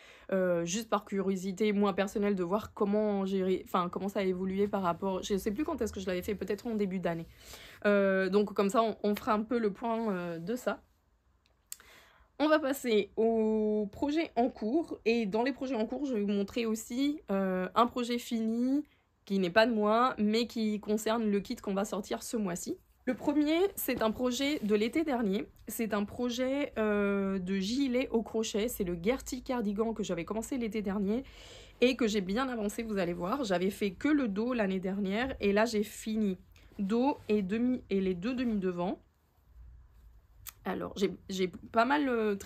juste par curiosité moi personnelle de voir comment ça a évolué par rapport, je sais plus quand est-ce que je l'avais fait, peut-être en début d'année. Donc comme ça on fera un peu le point de ça. On va passer aux projets en cours, et dans les projets en cours je vais vous montrer aussi un projet fini qui n'est pas de moi mais qui concerne le kit qu'on va sortir ce mois-ci. Le premier, c'est un projet de l'été dernier. C'est un projet de gilet au crochet. C'est le Gertie cardigan que j'avais commencé l'été dernier et que j'ai bien avancé, vous allez voir. J'avais fait que le dos l'année dernière et là j'ai fini dos et les deux demi-devants. Alors j'ai pas mal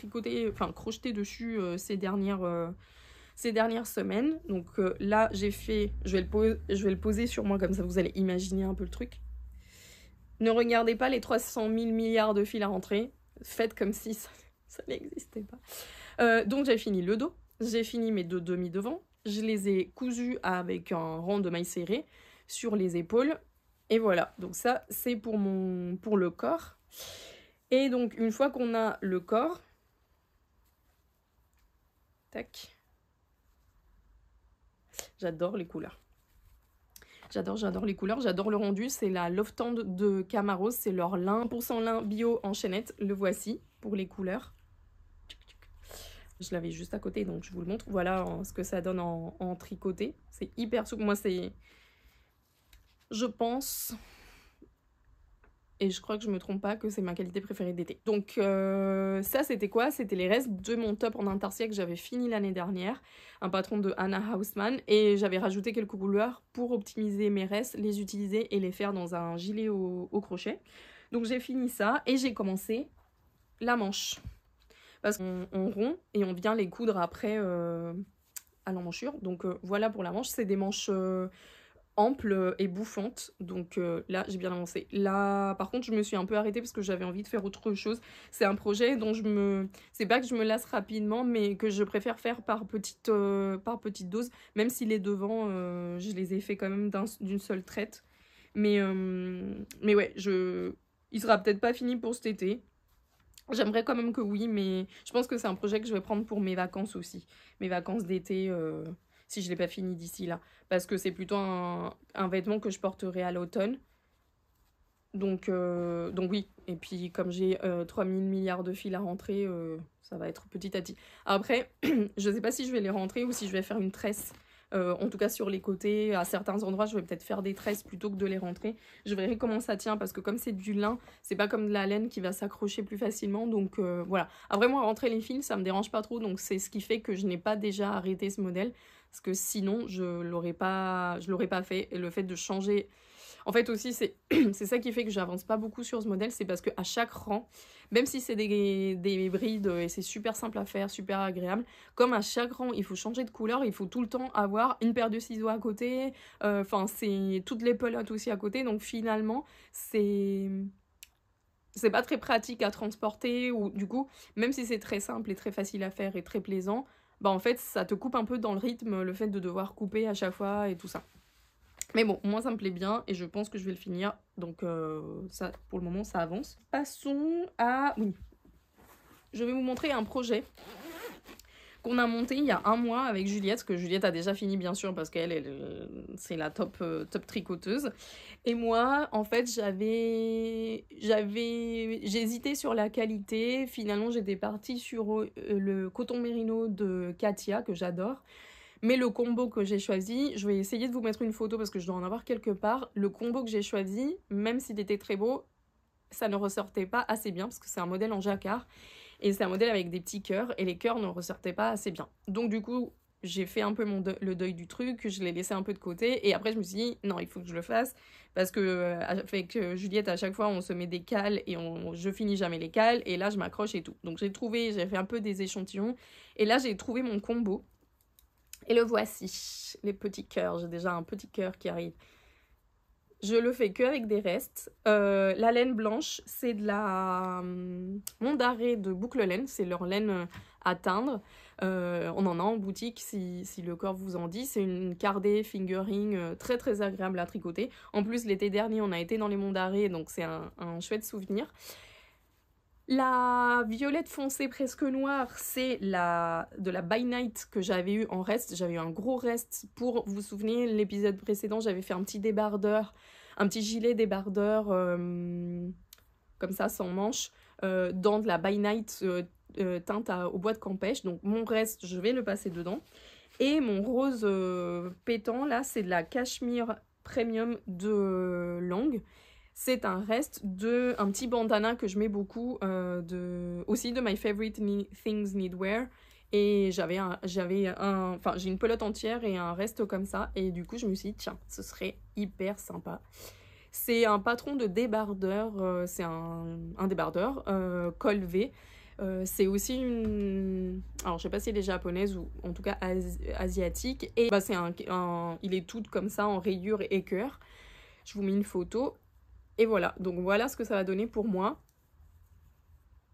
crocheté dessus ces dernières semaines. Donc là j'ai fait, je vais le poser sur moi comme ça vous allez imaginer un peu le truc. Ne regardez pas les 300 000 milliards de fils à rentrer. Faites comme si ça n'existait pas. Donc j'ai fini le dos. J'ai fini mes deux demi-devants. Je les ai cousus avec un rang de mailles serrées sur les épaules. Et voilà. Donc ça, c'est pour le corps. Et donc, une fois qu'on a le corps... Tac. J'adore les couleurs. J'adore les couleurs, j'adore le rendu. C'est la Loftan de Camaros, c'est leur lin, % lin bio en chaînette. Le voici pour les couleurs. Je l'avais juste à côté, donc je vous le montre. Voilà ce que ça donne en tricoté. C'est hyper souple. Moi, c'est... Je pense... Et je crois que je me trompe pas que c'est ma qualité préférée d'été. Donc ça c'était quoi? C'était les restes de mon top en intarsia que j'avais fini l'année dernière. Un patron de Anna Hausmann. Et j'avais rajouté quelques couleurs pour optimiser mes restes, les utiliser et les faire dans un gilet au crochet. Donc j'ai fini ça et j'ai commencé la manche. Parce qu'on rompt et on vient les coudre après à l'emmanchure. Donc voilà pour la manche. C'est des manches... ample et bouffante, donc là j'ai bien avancé. Là par contre je me suis un peu arrêtée parce que j'avais envie de faire autre chose. C'est un projet dont c'est pas que je me lasse rapidement, mais que je préfère faire par petite dose, même si les devants je les ai fait quand même d'une seule traite. Mais ouais, il sera peut-être pas fini pour cet été. J'aimerais quand même que oui, mais je pense que c'est un projet que je vais prendre pour mes vacances aussi. Mes vacances d'été, si je ne l'ai pas fini d'ici là. Parce que c'est plutôt un vêtement que je porterai à l'automne. Donc oui. Et puis comme j'ai 3000 milliards de fils à rentrer, ça va être petit à petit. Après, je ne sais pas si je vais les rentrer ou si je vais faire une tresse en tout cas sur les côtés. À certains endroits, je vais peut-être faire des tresses plutôt que de les rentrer. Je verrai comment ça tient parce que comme c'est du lin, c'est pas comme de la laine qui va s'accrocher plus facilement. Donc voilà. Après moi, rentrer les fils, ça me dérange pas trop. Donc c'est ce qui fait que je n'ai pas déjà arrêté ce modèle. Parce que sinon, je l'aurais pas fait. Et le fait de changer... En fait aussi, c'est ça qui fait que j'avance pas beaucoup sur ce modèle. C'est parce qu'à chaque rang, même si c'est des brides et c'est super simple à faire, super agréable, comme à chaque rang, il faut changer de couleur, il faut tout le temps avoir une paire de ciseaux à côté. Enfin, c'est toutes les pelotes aussi à côté. Donc finalement, c'est pas très pratique à transporter. Ou du coup, même si c'est très simple et très facile à faire et très plaisant, bah en fait, ça te coupe un peu dans le rythme, le fait de devoir couper à chaque fois et tout ça. Mais bon, moi ça me plaît bien et je pense que je vais le finir. Donc ça, pour le moment, ça avance. Passons à... Oui. Je vais vous montrer un projet qu'on a monté il y a un mois avec Juliette, que Juliette a déjà fini bien sûr parce qu'elle, c'est la top tricoteuse. Et moi, en fait, j'ai hésité sur la qualité. Finalement, j'étais partie sur le coton mérino de Katia, que j'adore. Mais le combo que j'ai choisi, je vais essayer de vous mettre une photo parce que je dois en avoir quelque part. Le combo que j'ai choisi, même s'il était très beau, ça ne ressortait pas assez bien parce que c'est un modèle en jacquard. Et c'est un modèle avec des petits cœurs et les cœurs ne ressortaient pas assez bien. Donc du coup, j'ai fait un peu le deuil du truc, je l'ai laissé un peu de côté. Et après, je me suis dit, non, il faut que je le fasse. Parce que avec Juliette, à chaque fois, on se met des cales et je finis jamais les cales. Et là, je m'accroche et tout. Donc j'ai fait un peu des échantillons. Et là, j'ai trouvé mon combo. Et le voici, les petits cœurs. J'ai déjà un petit cœur qui arrive. Je le fais que avec des restes. La laine blanche, c'est de la Mondaré de boucle laine. C'est leur laine à teindre. On en a en boutique si le corps vous en dit. C'est une cardée fingering très très agréable à tricoter. En plus, l'été dernier, on a été dans les Monts d'Arrée, donc c'est un chouette souvenir. La violette foncée presque noire, c'est de la By Night que j'avais eu en reste. J'avais eu un gros reste pour, vous vous souvenez, l'épisode précédent, j'avais fait un petit débardeur, un petit gilet débardeur comme ça, sans manche, dans de la By Night teinte au bois de campèche. Donc mon reste, je vais le passer dedans. Et mon rose pétant, là, c'est de la Cashmere Premium de Lang. C'est un reste de un petit bandana que je mets beaucoup, aussi de My Favorite Things Need Wear. Et j'ai une pelote entière et un reste comme ça. Et du coup, je me suis dit, tiens, ce serait hyper sympa. C'est un patron de débardeur, c'est un débardeur col V. C'est aussi une... Alors, je sais pas si elle est japonaise ou en tout cas asiatique. Et bah, il est tout comme ça en rayures et cœur. Je vous mets une photo. Et voilà, donc voilà ce que ça va donner pour moi.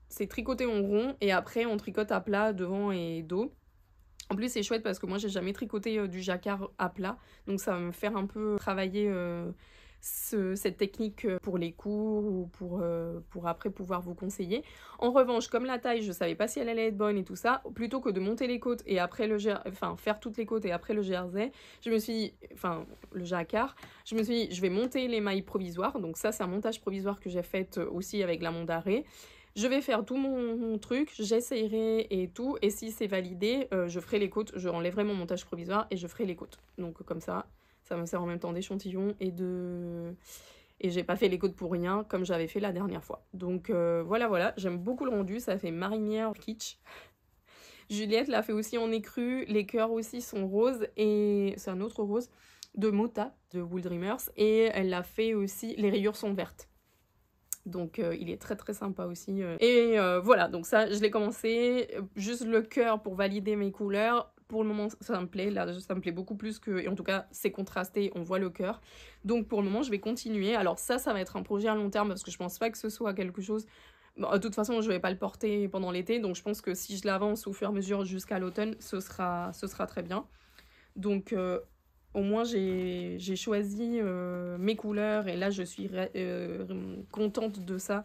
C'est tricoté en rond et après on tricote à plat devant et dos. En plus c'est chouette parce que moi j'ai jamais tricoté du jacquard à plat. Donc ça va me faire un peu travailler cette technique pour les cours ou pour après pouvoir vous conseiller. En revanche, comme la taille, je savais pas si elle allait être bonne et tout ça, plutôt que de monter les côtes et après faire toutes les côtes et après le jersey, je me suis dit, le jacquard, je me suis dit, je vais monter les mailles provisoires. Donc ça, c'est un montage provisoire que j'ai fait aussi avec la Mondaré. Je vais faire tout mon truc, j'essayerai et tout, et si c'est validé, je ferai les côtes, je enlèverai mon montage provisoire et je ferai les côtes. Donc comme ça me sert en même temps d'échantillon et j'ai pas fait les côtes pour rien comme j'avais fait la dernière fois. Donc voilà, j'aime beaucoup le rendu, ça fait marinière kitsch. Juliette l'a fait aussi en écru, les cœurs aussi sont roses et c'est un autre rose de Mota de Wool Dreamers et elle l'a fait aussi, les rayures sont vertes. Donc il est très très sympa aussi. Et voilà, donc ça je l'ai commencé, juste le cœur pour valider mes couleurs. Pour le moment ça me plaît, là ça me plaît beaucoup plus que, et en tout cas c'est contrasté, on voit le cœur. Donc pour le moment je vais continuer. Alors ça va être un projet à long terme parce que je pense pas que ce soit quelque chose... Bon, de toute façon je vais pas le porter pendant l'été, donc je pense que si je l'avance au fur et à mesure jusqu'à l'automne, ce sera très bien. Donc au moins j'ai choisi mes couleurs et là je suis contente de ça.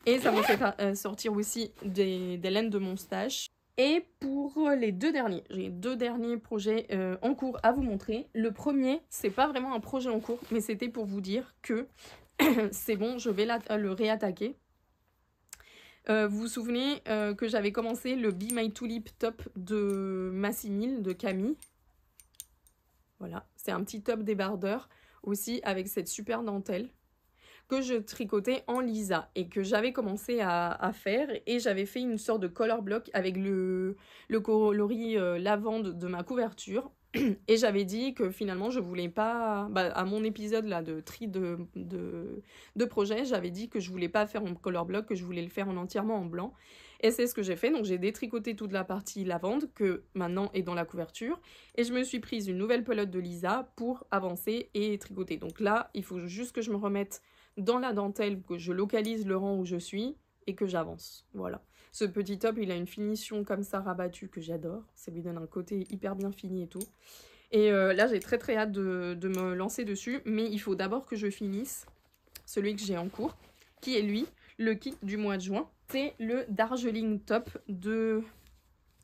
Et ça me fait sortir aussi des laines de mon stash. Et pour les deux derniers, j'ai deux derniers projets en cours à vous montrer. Le premier, c'est pas vraiment un projet en cours, mais c'était pour vous dire que c'est bon, je vais le réattaquer. Vous vous souvenez que j'avais commencé le Be My Tulip Top de Massimil, de Camille. Voilà, c'est un petit top débardeur aussi avec cette super dentelle que je tricotais en Lisa et que j'avais commencé à faire, et j'avais fait une sorte de color block avec le coloris lavande de ma couverture. Et j'avais dit que finalement je voulais pas, à mon épisode là de tri de projet, j'avais dit que je voulais pas faire en color block, que je voulais le faire entièrement en blanc. Et c'est ce que j'ai fait, donc j'ai détricoté toute la partie lavande que maintenant est dans la couverture, et je me suis prise une nouvelle pelote de Lisa pour avancer et tricoter. Donc là, il faut juste que je me remette dans la dentelle, que je localise le rang où je suis et que j'avance. Voilà. Ce petit top, il a une finition comme ça rabattue que j'adore. Ça lui donne un côté hyper bien fini et tout. Et là, j'ai très très hâte de me lancer dessus. Mais il faut d'abord que je finisse celui que j'ai en cours, qui est lui, le kit du mois de juin. C'est le Darjeeling Top de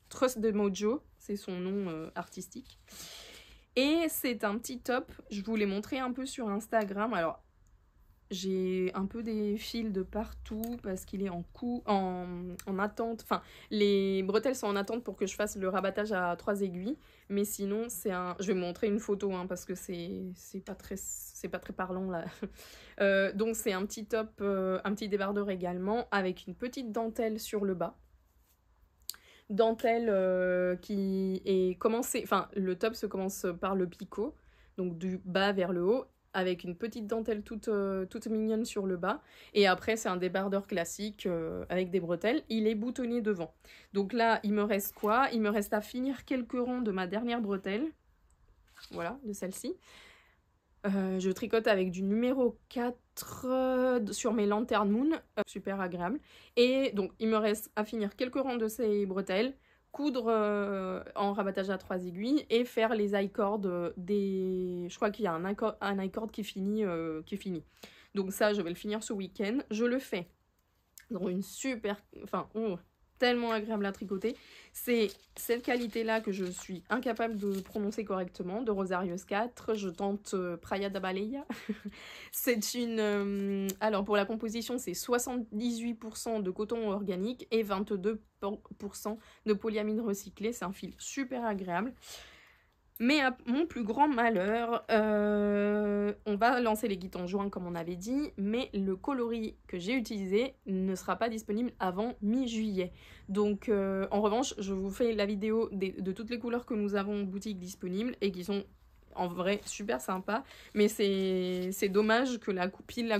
Trust de Mojo. C'est son nom artistique. Et c'est un petit top. Je vous l'ai montré un peu sur Instagram. Alors, j'ai un peu des fils de partout parce qu'il est en attente. Enfin, les bretelles sont en attente pour que je fasse le rabattage à 3 aiguilles. Mais sinon, c'est un... Je vais vous montrer une photo hein, parce que c'est pas très parlant là. Donc c'est un petit top, un petit débardeur également avec une petite dentelle sur le bas. Dentelle qui est commencée... Enfin, le top se commence par le picot, donc du bas vers le haut, avec une petite dentelle toute mignonne sur le bas. Et après, c'est un débardeur classique avec des bretelles. Il est boutonné devant. Donc là, il me reste quoi? Il me reste à finir quelques ronds de ma dernière bretelle. Voilà, de celle-ci. Je tricote avec du numéro 4 sur mes Lantern Moon. Super agréable. Et donc, il me reste à finir quelques rangs de ces bretelles, coudre en rabattage à 3 aiguilles et faire les I-cords des... Je crois qu'il y a un I-cord qui finit. Donc ça, je vais le finir ce week-end. Je le fais dans une super... Enfin, tellement agréable à tricoter. C'est cette qualité-là que je suis incapable de prononcer correctement, de Rosario 4. Je tente Praia da Baleia. C'est une... alors, pour la composition, c'est 78% de coton organique et 22% de polyamide recyclé. C'est un fil super agréable. Mais à mon plus grand malheur, on va lancer les kits en juin comme on avait dit, mais le coloris que j'ai utilisé ne sera pas disponible avant mi-juillet. Donc en revanche, je vous fais la vidéo de toutes les couleurs que nous avons en boutique disponibles et qui sont en vrai super sympas. Mais c'est dommage que la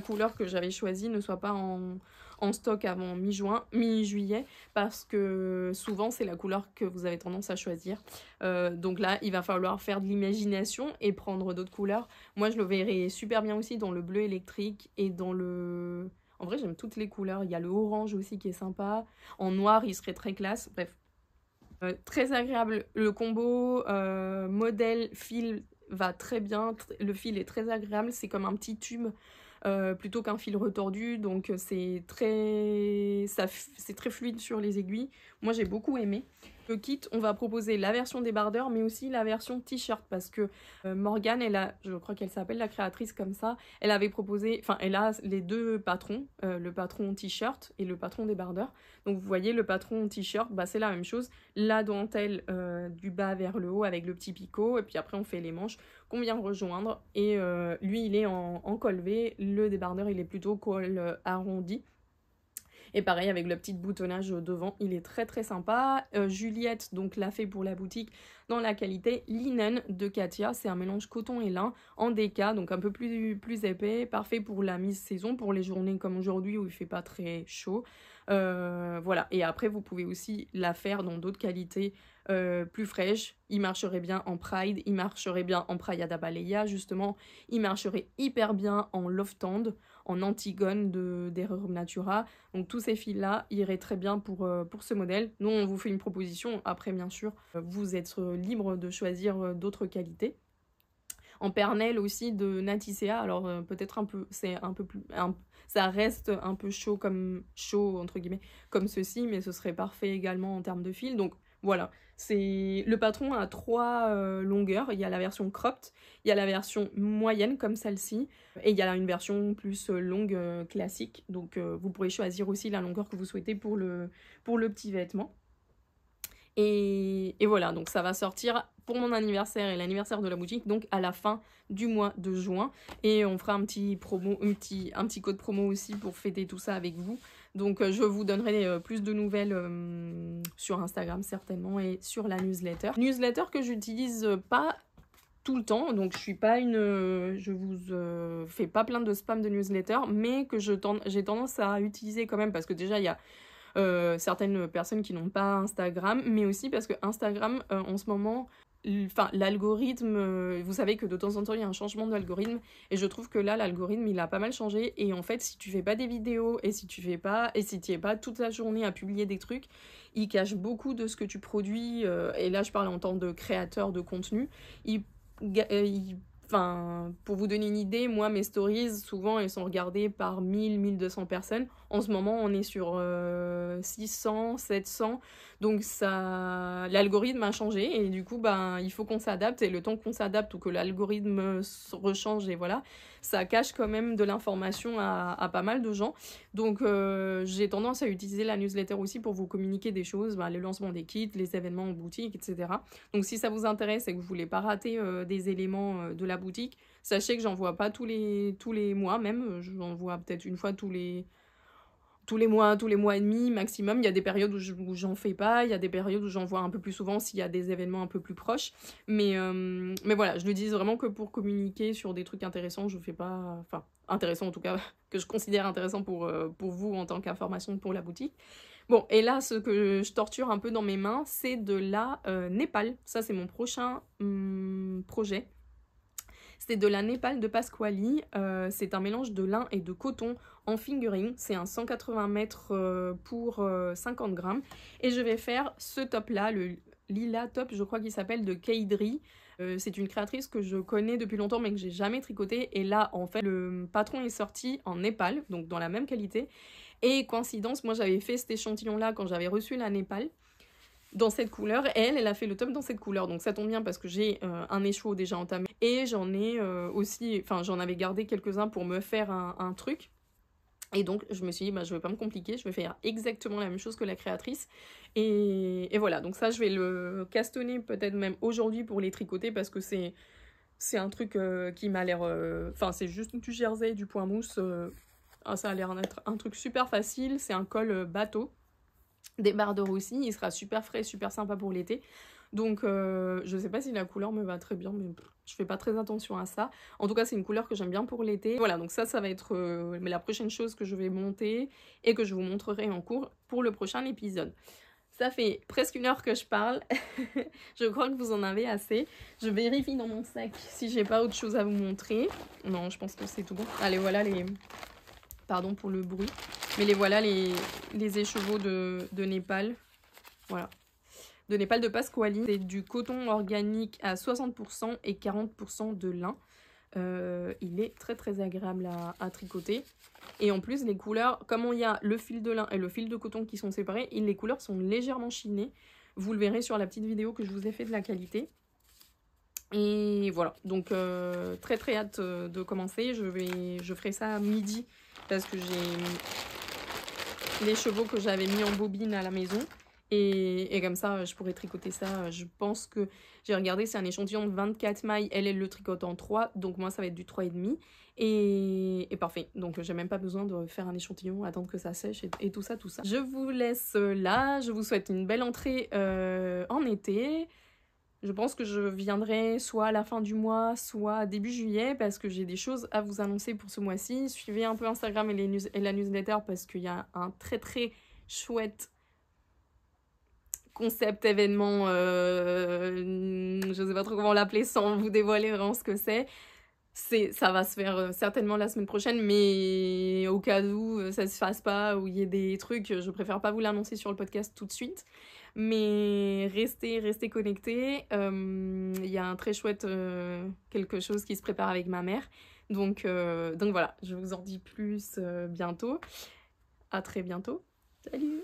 couleur que j'avais choisie ne soit pas en stock avant mi-juillet, parce que souvent c'est la couleur que vous avez tendance à choisir. Donc là, il va falloir faire de l'imagination et prendre d'autres couleurs. Moi, je le verrai super bien aussi dans le bleu électrique et dans le... En vrai, j'aime toutes les couleurs. Il y a le orange aussi qui est sympa. En noir, il serait très classe. Bref. Très agréable. Le combo modèle fil va très bien. Le fil est très agréable. C'est comme un petit tube plutôt qu'un fil retordu. Donc c'est très fluide sur les aiguilles. Moi, j'ai beaucoup aimé. Le kit, on va proposer la version débardeur, mais aussi la version t-shirt, parce que Morgane, je crois qu'elle s'appelle la créatrice comme ça, elle avait proposé, enfin elle a les deux patrons, le patron t-shirt et le patron débardeur. Donc vous voyez, le patron t-shirt, c'est la même chose, la dentelle du bas vers le haut avec le petit picot, et puis après on fait les manches qu'on vient rejoindre, et lui il est en col V, le débardeur il est plutôt col arrondi. Et pareil avec le petit boutonnage devant, il est très très sympa. Juliette donc l'a fait pour la boutique dans la qualité linen de Katia. C'est un mélange coton et lin en déca, donc un peu plus épais, parfait pour la mi-saison, pour les journées comme aujourd'hui où il fait pas très chaud. Voilà, et après vous pouvez aussi la faire dans d'autres qualités plus fraîches. Il marcherait bien en Pride, il marcherait bien en Praia da Baleia justement, il marcherait hyper bien en Loftand, en Antigone d'Erreur Natura. Donc tous ces fils là iraient très bien pour ce modèle. Nous on vous fait une proposition, après bien sûr vous êtes libre de choisir d'autres qualités. En pernelle aussi de Naticea, alors peut-être ça reste un peu chaud entre guillemets comme ceci, mais ce serait parfait également en termes de fil. Donc voilà, le patron a 3 longueurs. Il y a la version cropped, il y a la version moyenne comme celle-ci, et il y a une version plus longue classique. Donc vous pourrez choisir aussi la longueur que vous souhaitez pour le petit vêtement. Et voilà, donc ça va sortir pour mon anniversaire et l'anniversaire de la boutique, donc à la fin du mois de juin. Et on fera un petit code promo aussi pour fêter tout ça avec vous. Donc je vous donnerai plus de nouvelles sur Instagram certainement et sur la newsletter. Newsletter que j'utilise pas tout le temps, donc je vous fais pas plein de spam de newsletter, mais que j'ai tendance à utiliser quand même parce que déjà il y a certaines personnes qui n'ont pas Instagram, mais aussi parce que Instagram en ce moment, l'algorithme, vous savez que de temps en temps il y a un changement d'algorithme et je trouve que là l'algorithme il a pas mal changé et en fait si tu fais pas des vidéos et si tu es pas toute la journée à publier des trucs, il cache beaucoup de ce que tu produis et là je parle en tant que créateur de contenu. Pour vous donner une idée, moi, mes stories, souvent, elles sont regardées par 1000-1200 personnes. En ce moment, on est sur 600, 700. Donc, l'algorithme a changé et du coup, il faut qu'on s'adapte. Et le temps qu'on s'adapte ou que l'algorithme rechange, et voilà, ça cache quand même de l'information à pas mal de gens. Donc, j'ai tendance à utiliser la newsletter aussi pour vous communiquer des choses, le lancement des kits, les événements en boutique, etc. Donc, si ça vous intéresse et que vous voulez pas rater des éléments de la boutique, sachez que j'en vois pas tous les mois même. J'en vois peut-être une fois tous les mois et demi maximum. Il y a des périodes où j'en fais pas, il y a des périodes où j'en vois un peu plus souvent s'il y a des événements un peu plus proches. Mais voilà, je le dis vraiment que pour communiquer sur des trucs intéressants, je fais pas... Enfin, intéressants en tout cas, que je considère intéressant pour vous en tant qu'information pour la boutique. Bon, et là, ce que je torture un peu dans mes mains, c'est de la Népal. Ça, c'est mon prochain projet. C'est de la Népal de Pasquali. C'est un mélange de lin et de coton en fingering. C'est un 180 mètres pour 50 grammes. Et je vais faire ce top-là, le Lila Top, je crois qu'il s'appelle, de Keidri. C'est une créatrice que je connais depuis longtemps mais que j'ai jamais tricoté. Et là, en fait, le patron est sorti en Népal, donc dans la même qualité. Et coïncidence, moi j'avais fait cet échantillon-là quand j'avais reçu la Népal, dans cette couleur, et elle a fait le top dans cette couleur, donc ça tombe bien parce que j'ai un écheveau déjà entamé, et j'en ai aussi, enfin j'en avais gardé quelques-uns pour me faire un truc, et donc je me suis dit, je vais pas me compliquer, je vais faire exactement la même chose que la créatrice, et voilà, donc ça je vais le castonner peut-être même aujourd'hui pour les tricoter, parce que c'est un truc qui m'a l'air, c'est juste du jersey, du point mousse, ça a l'air d'être un truc super facile, c'est un col bateau, des barres de roussi, il sera super frais, super sympa pour l'été. Donc je sais pas si la couleur me va très bien, mais je fais pas très attention à ça. En tout cas, c'est une couleur que j'aime bien pour l'été. Voilà, donc ça va être la prochaine chose que je vais monter et que je vous montrerai en cours pour le prochain épisode. Ça fait presque 1 heure que je parle. Je crois que vous en avez assez. Je vérifie dans mon sac si j'ai pas autre chose à vous montrer. Non, je pense que c'est tout bon. Allez, voilà les... Pardon pour le bruit. Mais voilà les écheveaux de Népal. Voilà. De Népal de Pasquali. C'est du coton organique à 60% et 40% de lin. Il est très très agréable à tricoter. Et en plus, les couleurs, comme il y a le fil de lin et le fil de coton qui sont séparés, les couleurs sont légèrement chinées. Vous le verrez sur la petite vidéo que je vous ai fait de la qualité. Et voilà, donc très très hâte de commencer. Je ferai ça à midi parce que j'ai les chevaux que j'avais mis en bobine à la maison. Et comme ça, je pourrais tricoter ça. Je pense que j'ai regardé, c'est un échantillon de 24 mailles. Elle le tricote en 3, donc moi ça va être du 3,5. Et parfait, donc j'ai même pas besoin de faire un échantillon, attendre que ça sèche et tout ça, tout ça. Je vous laisse là, je vous souhaite une belle entrée en été. Je pense que je viendrai soit à la fin du mois, soit début juillet, parce que j'ai des choses à vous annoncer pour ce mois-ci. Suivez un peu Instagram et la newsletter, parce qu'il y a un très très chouette concept événement, je sais pas trop comment l'appeler sans vous dévoiler vraiment ce que c'est. Ça va se faire certainement la semaine prochaine, mais au cas où ça se fasse pas, ou il y ait des trucs, je préfère pas vous l'annoncer sur le podcast tout de suite. Mais restez connectés. Il y a un très chouette quelque chose qui se prépare avec ma mère. Donc voilà, je vous en dis plus bientôt. À très bientôt. Salut!